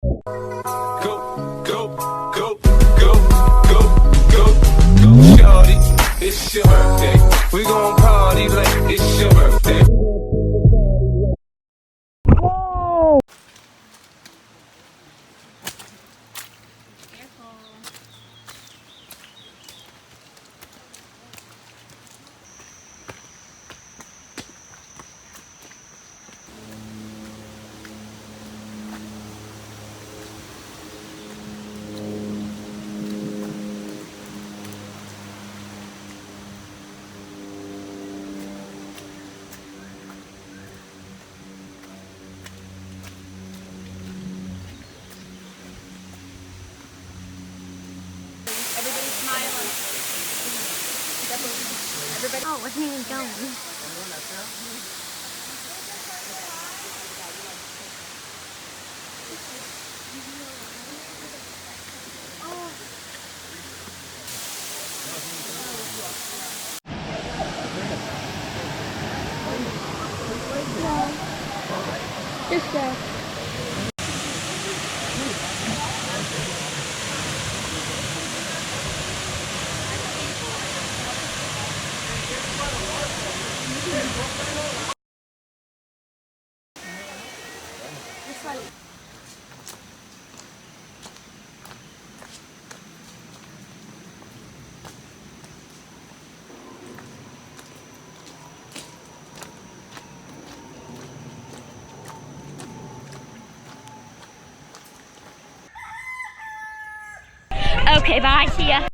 Go, go, go, go, go, go, go, shorty. It's your birthday. We gon' party like it's your birthday. Everybody smiling. Everybody. Oh, wasn't even going. Just go. Okay, bye. See ya.